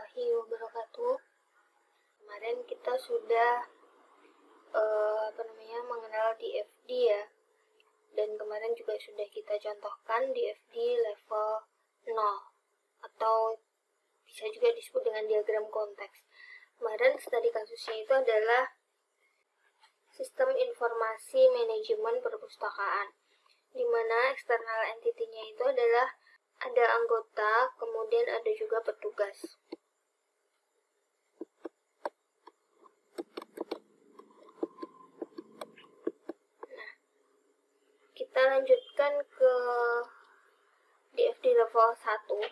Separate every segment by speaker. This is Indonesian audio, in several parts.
Speaker 1: warahmatullahi wabarakatuh. Kemarin kita sudah mengenal DFD ya, dan kemarin juga sudah kita contohkan DFD level 0 atau bisa juga disebut dengan diagram konteks. Kemarin studi kasusnya itu adalah sistem informasi manajemen perpustakaan, di mana eksternal entity-nya itu adalah ada anggota, kemudian ada juga petugas. Nah, kita lanjutkan ke DFD level 1.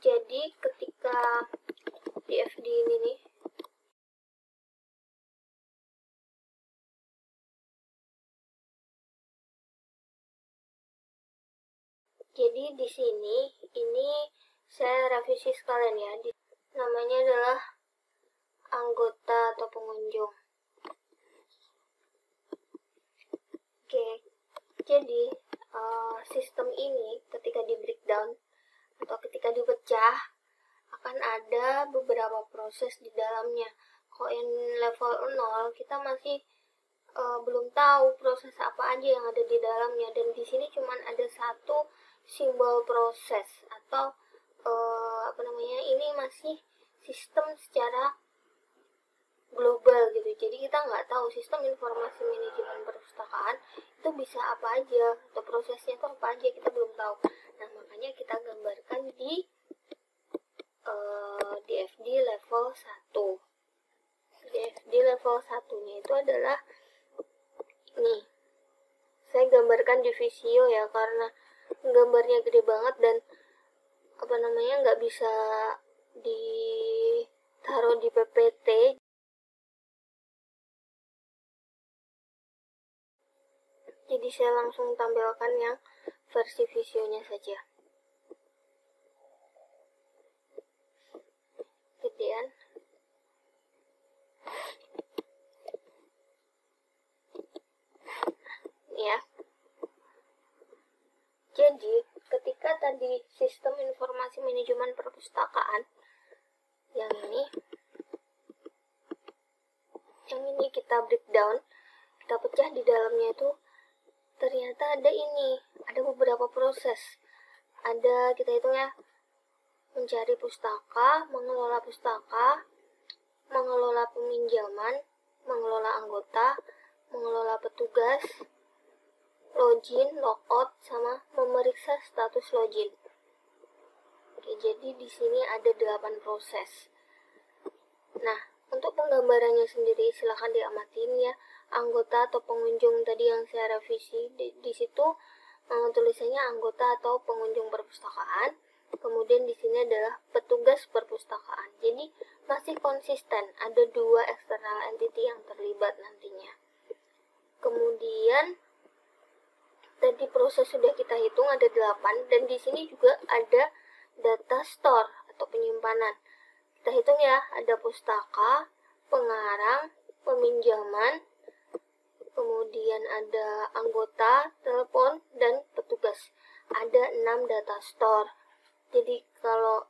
Speaker 1: Jadi ketika DFD ini nih, jadi di sini ini saya revisi sekalian ya. Namanya adalah anggota atau pengunjung. Oke, jadi sistem ini ketika di breakdown atau ketika dipecah akan ada beberapa proses di dalamnya. Kalau yang level 0 kita masih belum tahu proses apa aja yang ada di dalamnya, dan di sini cuman ada satu simbol proses atau ini masih sistem secara global gitu. Jadi kita nggak tahu sistem informasi manajemen perpustakaan itu bisa apa aja atau prosesnya itu apa aja, kita belum tahu. Nah, makanya kita gambarkan di DFD level 1. DFD level 1-nya itu adalah nih, saya gambarkan di Visio ya, karena gambarnya gede banget dan nggak bisa ditaruh di PPT. Jadi saya langsung tampilkan yang versi Visionya saja. Gedean. Ya. Jadi, ketika tadi sistem informasi manajemen perpustakaan yang ini kita breakdown, kita pecah di dalamnya itu ternyata ada beberapa proses. Ada, kita hitung ya, mencari pustaka, mengelola peminjaman, mengelola anggota, mengelola petugas, login, logout, sama memeriksa status login. Oke, jadi di sini ada 8 proses. Nah, untuk penggambarannya sendiri silahkan diamatin ya. Anggota atau pengunjung tadi yang saya revisi, di situ tulisannya anggota atau pengunjung perpustakaan. Kemudian di sini adalah petugas perpustakaan. Jadi masih konsisten, ada 2 external entity yang terlibat nantinya. Kemudian tadi proses sudah kita hitung ada 8, dan di sini juga ada data store atau penyimpanan. Kita hitung ya, ada pustaka, pengarang, peminjaman, kemudian ada anggota, telepon, dan petugas. Ada 6 data store. Jadi kalau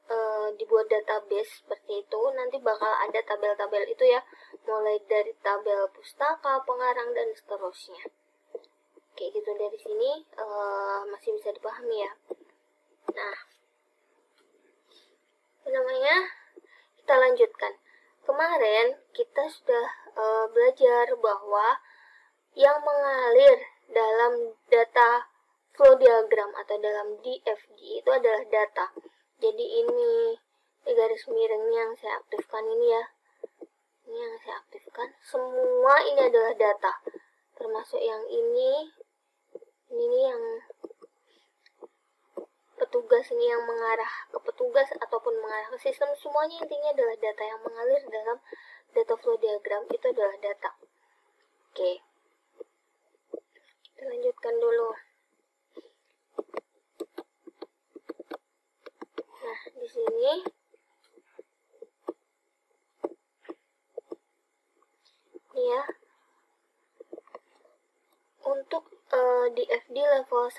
Speaker 1: dibuat database seperti itu, nanti bakal ada tabel-tabel itu ya, mulai dari tabel pustaka, pengarang, dan seterusnya. Kayak gitu. Dari sini masih bisa dipahami ya. Nah, kita lanjutkan. Kemarin kita sudah belajar bahwa yang mengalir dalam data flow diagram atau dalam DFD itu adalah data. Jadi ini garis miring yang saya aktifkan ini ya. Ini yang saya aktifkan. Semua ini adalah data. Termasuk yang ini yang petugas, ini yang mengarah ke petugas ataupun mengarah ke sistem. Semuanya intinya adalah data yang mengalir dalam data flow diagram, itu adalah data. Oke, kita lanjutkan dulu. Nah, di sini ini ya, untuk DFD level 1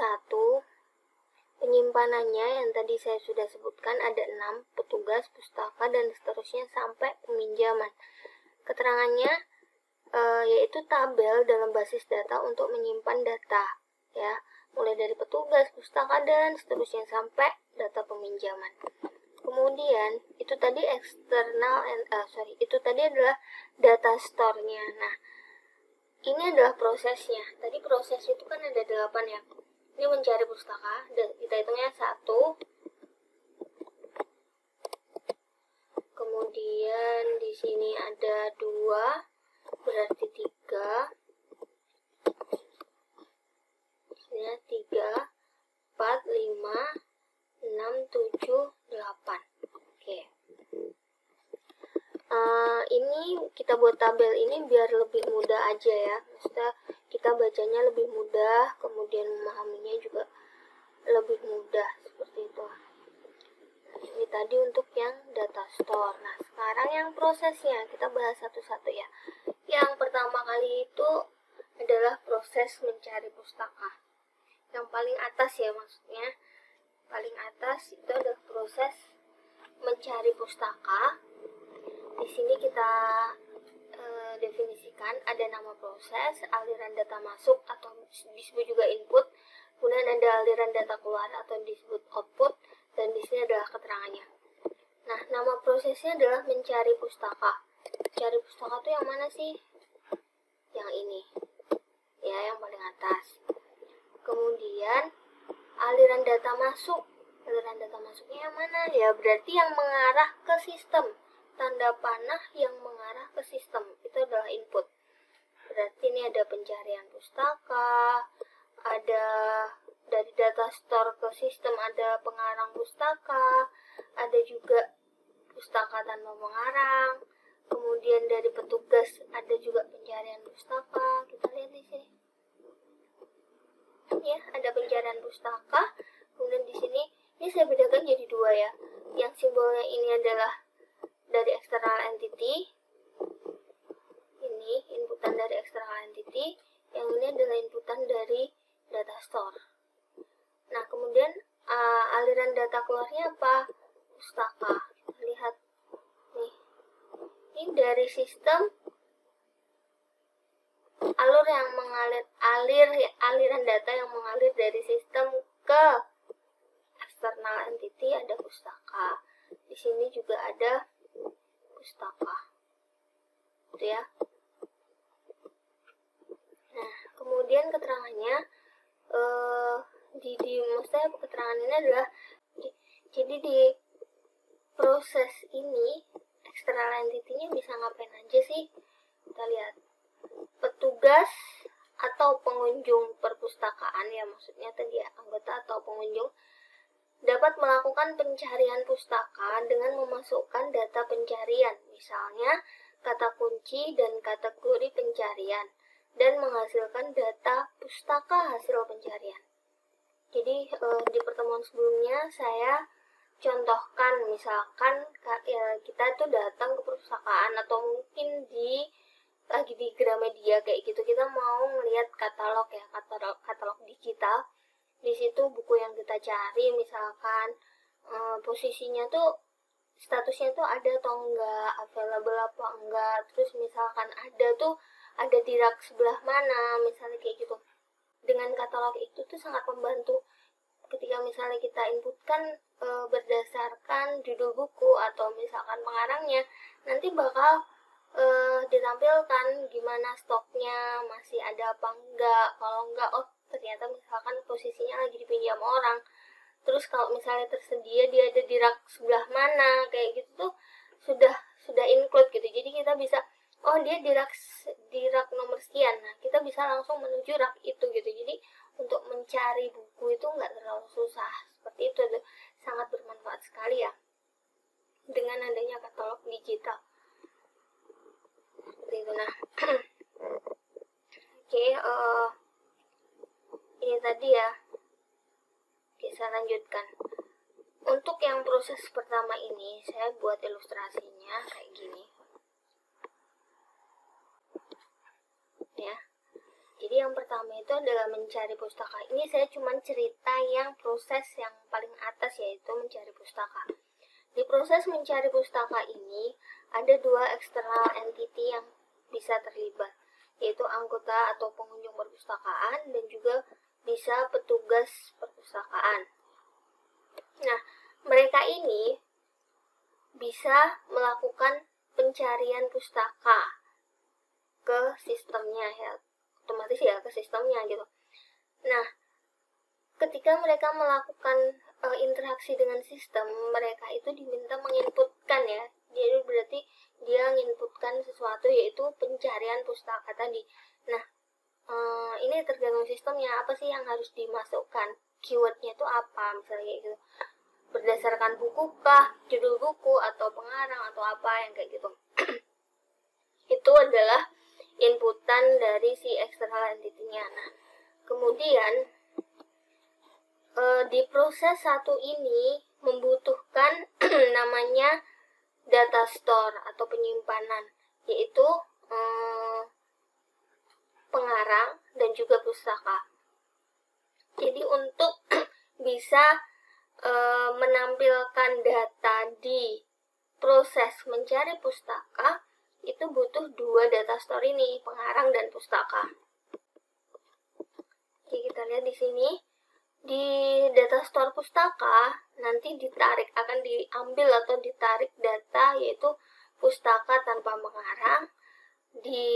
Speaker 1: penyimpanannya yang tadi saya sudah sebutkan ada 6, petugas, pustaka, dan seterusnya sampai peminjaman. Keterangannya yaitu tabel dalam basis data untuk menyimpan data, ya, mulai dari petugas, pustaka, dan seterusnya sampai data peminjaman. Kemudian itu tadi itu tadi adalah data store-nya. Nah, ini adalah prosesnya. Tadi proses itu kan ada 8 ya. Ini mencari pustaka, dan kita hitungnya 1. Kemudian di sini ada 2, berarti 3. Sini 3, 4, 5, 6, 7, 8. Oke. Ini kita buat tabel ini biar lebih mudah aja ya. Maksudnya kita bacanya lebih mudah, kemudian memahaminya juga lebih mudah, seperti itu. Ini tadi untuk yang data store. Nah, sekarang yang prosesnya kita bahas satu-satu ya. Yang pertama kali itu adalah proses mencari pustaka. Yang paling atas ya, maksudnya paling atas itu adalah proses mencari pustaka. Di sini kita definisikan ada nama proses, aliran data masuk atau disebut juga input, kemudian ada aliran data keluar atau disebut output, dan di sini adalah keterangannya. Nah, nama prosesnya adalah mencari pustaka. Cari pustaka itu yang mana sih? Yang ini, ya, yang paling atas. Kemudian aliran data masuk. Aliran data masuknya yang mana? Ya, berarti yang mengarah ke sistem. Tanda panah yang mengarah ke sistem itu adalah input. Berarti ini ada pencarian pustaka, ada dari data store ke sistem ada pengarang pustaka, ada juga pustaka tanpa pengarang. Kemudian dari petugas ada juga pencarian pustaka. Kita lihat di sini. Ya, ada pencarian pustaka. Kemudian di sini ini saya bedakan jadi 2 ya. Yang simbolnya ini adalah dari external entity. Ini inputan dari external entity. Yang ini adalah inputan dari data store. Nah, kemudian aliran data keluarnya apa? Pustaka. Kita lihat nih. Ini dari sistem, aliran data yang mengalir dari sistem ke external entity ada pustaka. Di sini juga ada pustaka. Gitu ya. Nah, kemudian keterangannya maksudnya keterangan ini adalah jadi di proses ini external entity-nya bisa ngapain aja sih? Kita lihat. Petugas atau pengunjung perpustakaan, ya maksudnya tadi ya, anggota atau pengunjung dapat melakukan pencarian pustaka dengan memasukkan data pencarian, misalnya kata kunci dan kategori pencarian, dan menghasilkan data pustaka hasil pencarian. Jadi di pertemuan sebelumnya saya contohkan, misalkan kita tuh datang ke perpustakaan atau mungkin lagi di Gramedia kayak gitu, kita mau melihat katalog ya, katalog digital. Di situ buku yang kita cari misalkan posisinya tuh, statusnya tuh ada atau enggak, available apa enggak, terus misalkan ada di rak sebelah mana, misalnya kayak gitu. Dengan katalog itu tuh sangat membantu ketika misalnya kita inputkan berdasarkan judul buku atau misalkan pengarangnya, nanti bakal ditampilkan gimana stoknya, masih ada apa enggak. Kalau enggak, oh ternyata misalkan posisinya lagi dipinjam orang. Terus kalau misalnya tersedia dia ada di rak sebelah mana, kayak gitu tuh sudah include gitu. Jadi kita bisa, oh dia di rak nomor sekian. Nah, kita bisa langsung menuju rak itu gitu. Jadi untuk mencari buku itu nggak terlalu susah. Seperti itu tuh, sangat bermanfaat sekali ya dengan adanya katalog digital. Seperti itu. Nah, oke, ini tadi ya. Oke, saya lanjutkan. Untuk yang proses pertama ini, saya buat ilustrasinya kayak gini. Ya. Jadi yang pertama itu adalah mencari pustaka. Ini saya cuma cerita yang proses yang paling atas, yaitu mencari pustaka. Di proses mencari pustaka ini ada dua external entity yang bisa terlibat, yaitu anggota atau pengunjung perpustakaan dan juga bisa petugas perpustakaan. Nah, mereka ini bisa melakukan pencarian pustaka ke sistemnya ya, otomatis ya ke sistemnya gitu. Nah, ketika mereka melakukan interaksi dengan sistem, mereka itu diminta menginputkan ya. Jadi berarti dia menginputkan sesuatu, yaitu pencarian pustaka tadi. Nah, ini tergantung sistemnya, apa sih yang harus dimasukkan, keywordnya itu apa, misalnya gitu. Berdasarkan buku kah, judul buku, atau pengarang, atau apa yang kayak gitu. Itu adalah inputan dari si external entity-nya. Nah, kemudian di proses satu ini membutuhkan namanya data store atau penyimpanan, yaitu pengarang dan juga pustaka. Jadi untuk bisa menampilkan data di proses mencari pustaka, itu butuh dua data store ini, pengarang dan pustaka. Jadi kita lihat di sini, di data store pustaka nanti akan diambil atau ditarik data, yaitu pustaka tanpa pengarang. Di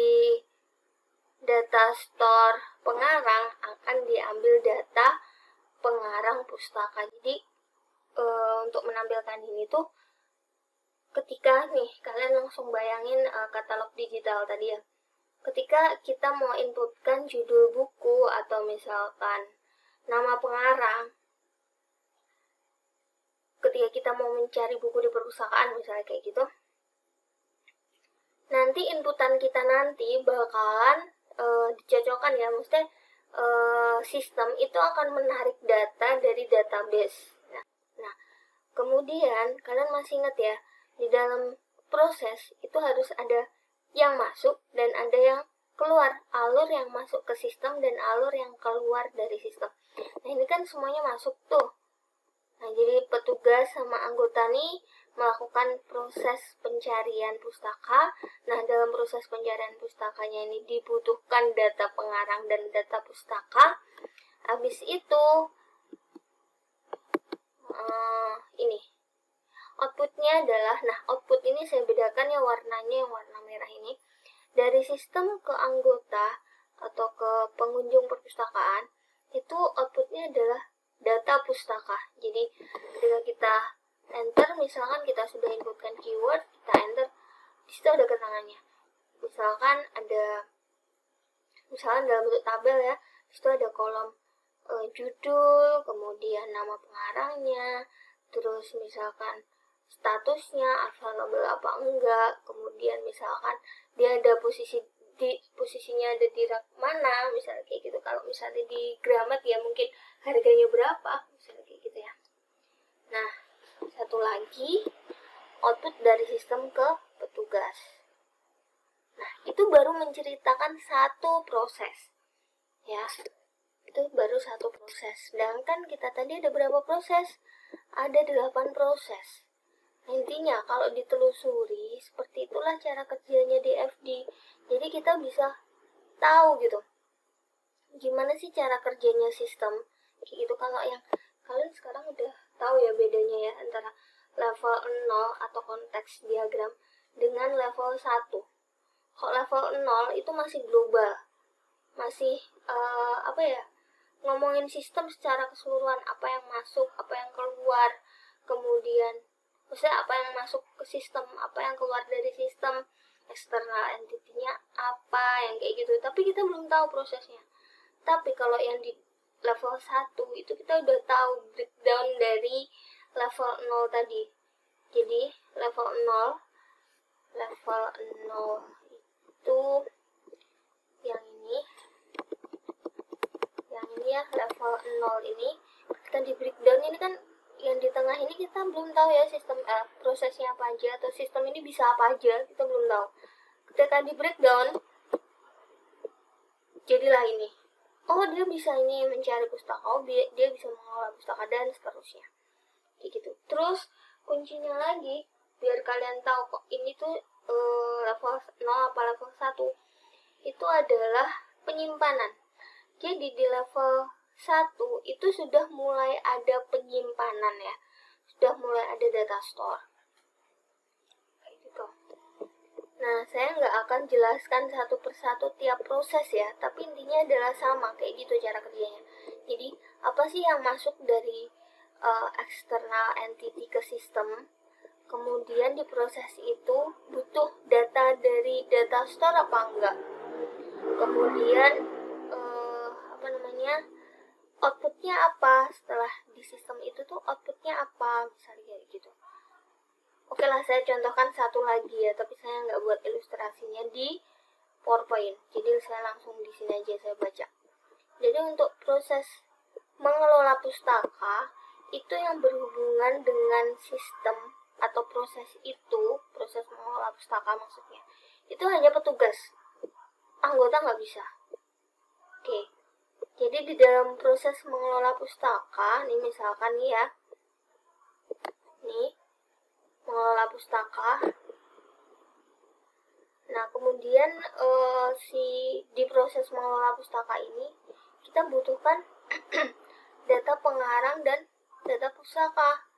Speaker 1: data store pengarang akan diambil data pengarang pustaka. Jadi untuk menampilkan ini tuh, ketika nih kalian langsung bayangin katalog digital tadi ya, ketika kita mau inputkan judul buku atau misalkan nama pengarang, ketika kita mau mencari buku di perpustakaan misalnya kayak gitu, nanti inputan kita nanti bakalan dicocokkan ya, maksudnya sistem itu akan menarik data dari database. Nah, kemudian kalian masih ingat ya, di dalam proses itu harus ada yang masuk dan ada yang keluar, alur yang masuk ke sistem dan alur yang keluar dari sistem. Nah, ini kan semuanya masuk tuh. Nah, jadi petugas sama anggota nih melakukan proses pencarian pustaka. Nah, dalam proses pencarian pustakanya ini dibutuhkan data pengarang dan data pustaka. Habis itu ini outputnya adalah, nah output ini saya bedakan ya, warnanya yang warna merah ini dari sistem ke anggota atau ke pengunjung perpustakaan, itu outputnya adalah data pustaka. Jadi ketika kita enter, misalkan kita sudah inputkan keyword, kita enter, di situ ada keterangannya. Misalkan dalam bentuk tabel ya, di situ ada kolom judul, kemudian nama pengarangnya, terus misalkan statusnya, available apa enggak, kemudian misalkan dia ada posisinya ada di rak mana, misalnya kayak gitu. Kalau misalnya di Gramet ya mungkin harganya berapa, misalnya kayak gitu ya. Nah, satu lagi output dari sistem ke petugas. Nah, itu baru menceritakan satu proses ya, itu baru satu proses. Sedangkan kita tadi ada berapa proses? Ada 8 proses. Intinya kalau ditelusuri, seperti itulah cara kerjanya DFD. Jadi kita bisa tahu gitu, gimana sih cara kerjanya sistem. Kayak gitu. Kalau yang kalian sekarang udah tahu ya bedanya ya antara level 0 atau konteks diagram dengan level 1. Kalau level 0 itu masih global. Masih ngomongin sistem secara keseluruhan, apa yang masuk, apa yang keluar, kemudian maksudnya apa yang masuk ke sistem, apa yang keluar dari sistem, eksternal entity-nya apa, yang kayak gitu. Tapi kita belum tahu prosesnya. Tapi kalau yang di level 1 itu kita udah tahu breakdown dari level 0 tadi. Jadi level 0 itu yang ini ya, level 0 ini kita di breakdown. Ini kan yang di tengah ini kita belum tahu ya sistem prosesnya apa aja, atau sistem ini bisa apa aja, kita belum tahu. Ketika di breakdown jadilah ini. Oh, dia bisa ini mencari pustaka, oh dia bisa mengelola pustaka, dan seterusnya. Kayak gitu. Terus kuncinya lagi, biar kalian tahu kok ini tuh level 0 apa level 1, itu adalah penyimpanan. Jadi di level 1 itu sudah mulai ada penyimpanan ya. Sudah mulai ada data store. Kayak gitu. Nah, saya nggak akan jelaskan satu persatu tiap proses ya, tapi intinya adalah sama, kayak gitu cara kerjanya. Jadi, apa sih yang masuk dari external entity ke sistem? Kemudian di proses itu butuh data dari data store apa enggak? Kemudian outputnya apa? Setelah di sistem itu tuh outputnya apa? Misalnya kayak gitu. Oke lah, saya contohkan satu lagi ya, tapi saya nggak buat ilustrasinya di PowerPoint. Jadi saya langsung di sini aja saya baca. Jadi untuk proses mengelola pustaka itu yang berhubungan dengan sistem atau proses itu, proses mengelola pustaka maksudnya, itu hanya petugas. Anggota nggak bisa. Oke. Jadi di dalam proses mengelola pustaka, nih misalkan nih ya, nih mengelola pustaka. Nah, kemudian di proses mengelola pustaka ini kita butuhkan data pengarang dan data pustaka.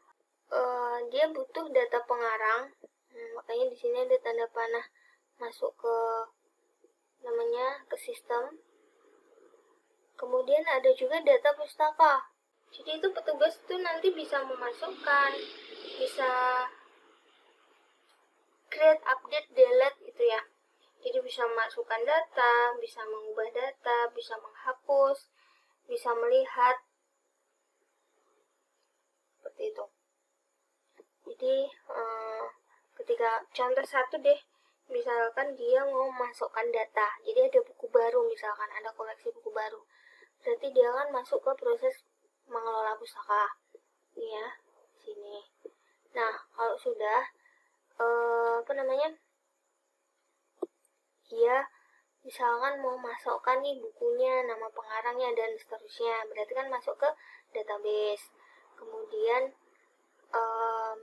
Speaker 1: Dia butuh data pengarang, makanya di sini ada tanda panah masuk ke sistem. Kemudian ada juga data pustaka. Jadi itu petugas itu nanti bisa memasukkan, bisa create, update, delete gitu ya. Jadi bisa memasukkan data, bisa mengubah data, bisa menghapus, bisa melihat. Seperti itu. Jadi ketika contoh satu deh, misalkan dia mau masukkan data. Jadi ada buku baru, misalkan ada koleksi buku baru. Berarti dia akan masuk ke proses mengelola pustaka. Ini ya, sini. Nah, kalau sudah dia misalkan mau masukkan nih bukunya, nama pengarangnya dan seterusnya, berarti kan masuk ke database. Kemudian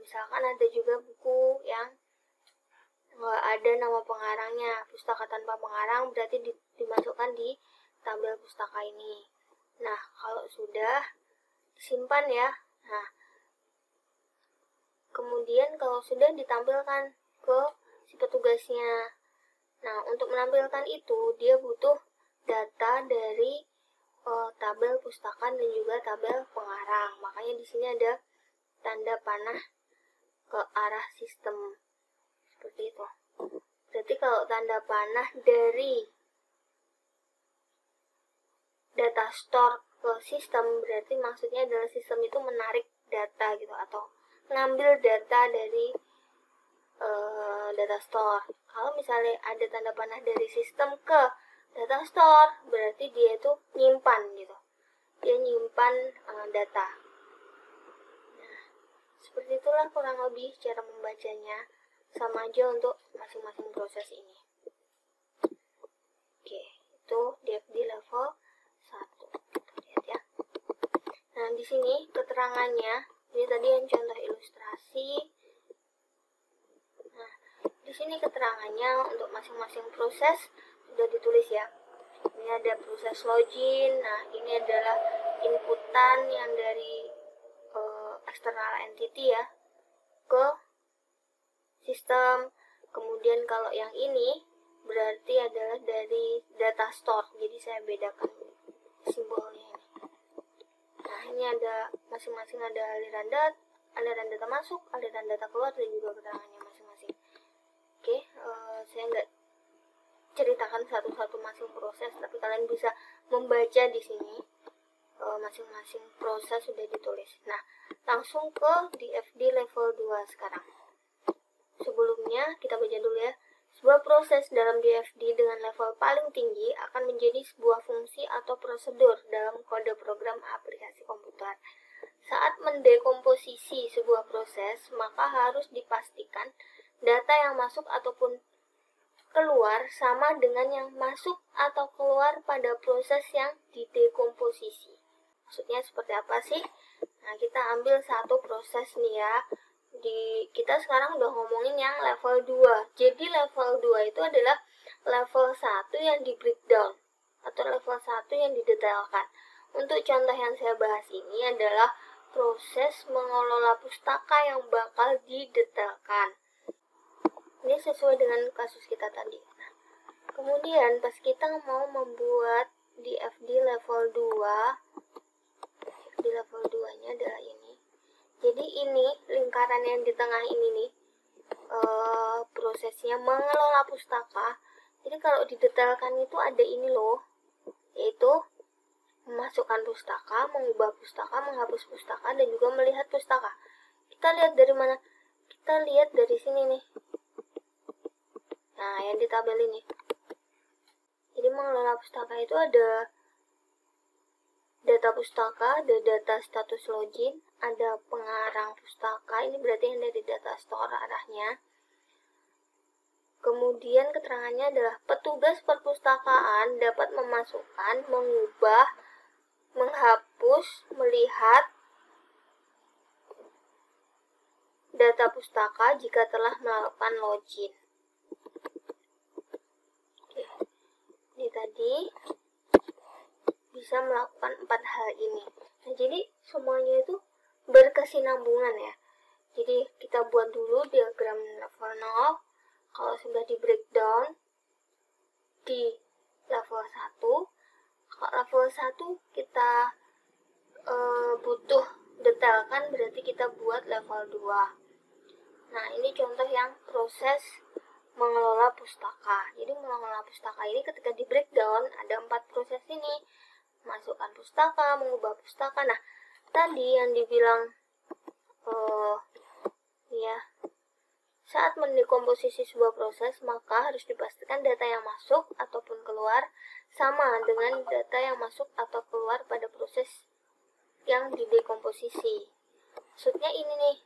Speaker 1: misalkan ada juga buku yang nggak ada nama pengarangnya, pustaka tanpa pengarang, berarti dimasukkan di tabel pustaka ini. Nah, kalau sudah disimpan ya. Nah, kemudian kalau sudah ditampilkan ke si petugasnya. Nah, untuk menampilkan itu dia butuh data dari tabel pustaka dan juga tabel pengarang. Makanya di sini ada tanda panah ke arah sistem. Seperti itu. Berarti kalau tanda panah dari data store ke sistem, berarti maksudnya adalah sistem itu menarik data gitu, atau ngambil data dari data store. Kalau misalnya ada tanda panah dari sistem ke data store, berarti dia itu nyimpan gitu. Dia nyimpan data. Nah, seperti itulah kurang lebih cara membacanya. Sama aja untuk masing-masing proses ini. Oke, itu DFD level 1. Kita lihat ya. Nah, di sini keterangannya, ini tadi yang contoh ilustrasi. Nah, di sini keterangannya untuk masing-masing proses sudah ditulis ya. Ini ada proses login. Nah, ini adalah inputan yang dari external entity ya ke sistem. Kemudian kalau yang ini berarti adalah dari data store. Jadi saya bedakan simbolnya ini. Nah, ini ada masing-masing ada aliran data masuk, aliran data keluar, dan juga keterangannya masing-masing. Oke, saya nggak ceritakan satu-satu masing proses, tapi kalian bisa membaca di sini masing-masing proses sudah ditulis. Nah, langsung ke DFD level 2 sekarang. Sebelumnya kita baca dulu ya. Sebuah proses dalam DFD dengan level paling tinggi akan menjadi sebuah fungsi atau prosedur dalam kode program aplikasi komputer. Saat mendekomposisi sebuah proses, maka harus dipastikan data yang masuk ataupun keluar sama dengan yang masuk atau keluar pada proses yang didekomposisi. Maksudnya seperti apa sih? Nah, kita ambil satu proses nih ya. Kita sekarang udah ngomongin yang level 2. Jadi level 2 itu adalah level 1 yang di breakdown atau level 1 yang didetailkan. Untuk contoh yang saya bahas ini adalah proses mengelola pustaka yang bakal didetailkan. Ini sesuai dengan kasus kita tadi. Nah, kemudian pas kita mau membuat di FD level 2, di level 2-nya adalah ini. Jadi ini lingkaran yang di tengah ini nih, prosesnya mengelola pustaka. Jadi kalau didetailkan itu ada ini loh, yaitu memasukkan pustaka, mengubah pustaka, menghapus pustaka, dan juga melihat pustaka. Kita lihat dari mana? Kita lihat dari sini nih. Nah, yang di tabel ini. Jadi mengelola pustaka itu ada data pustaka, ada data status login, ada pengarang pustaka, ini berarti yang dari data store arahnya. Kemudian keterangannya adalah petugas perpustakaan dapat memasukkan, mengubah, menghapus, melihat data pustaka jika telah melakukan login. Oke. Ini tadi bisa melakukan 4 hal ini. Nah, jadi semuanya itu berkesinambungan ya. Jadi kita buat dulu diagram level 0. Kalau sudah di breakdown di level 1, kalau level 1 kita butuh detailkan, berarti kita buat level 2. Nah, ini contoh yang proses mengelola pustaka. Jadi mengelola pustaka ini ketika di breakdown ada 4 proses ini. Masukkan pustaka, mengubah pustaka. Nah, tadi yang dibilang ya, saat mendekomposisi sebuah proses, maka harus dipastikan data yang masuk ataupun keluar sama dengan data yang masuk atau keluar pada proses yang didekomposisi. Maksudnya ini nih,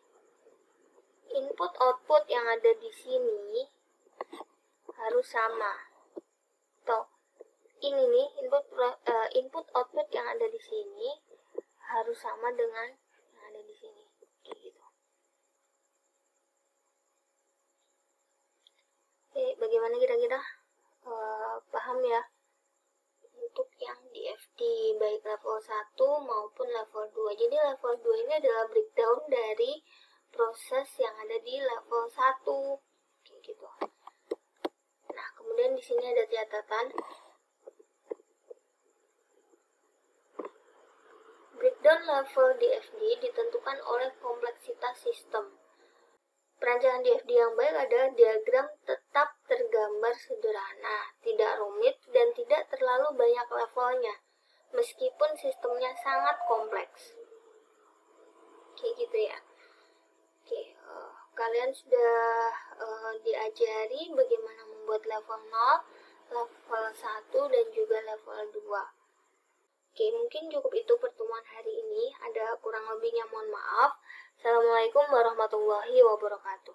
Speaker 1: input output yang ada di sini harus sama. Tuh, ini nih input output yang ada di sini harus sama dengan yang ada di sini. Kayak gitu. Oke, bagaimana kira-kira? Paham ya? Untuk yang di FD baik level 1 maupun level 2. Jadi level 2 ini adalah breakdown dari proses yang ada di level 1. Kayak gitu. Nah, kemudian di sini ada catatan. Breakdown level DFD ditentukan oleh kompleksitas sistem. Perancangan DFD yang baik adalah diagram tetap tergambar sederhana, tidak rumit, dan tidak terlalu banyak levelnya, meskipun sistemnya sangat kompleks. Kayak gitu ya. Oke, kalian sudah diajari bagaimana membuat level 0, level 1, dan juga level 2. Oke, mungkin cukup itu pertemuan hari ini. Ada kurang lebihnya mohon maaf. Assalamualaikum warahmatullahi wabarakatuh.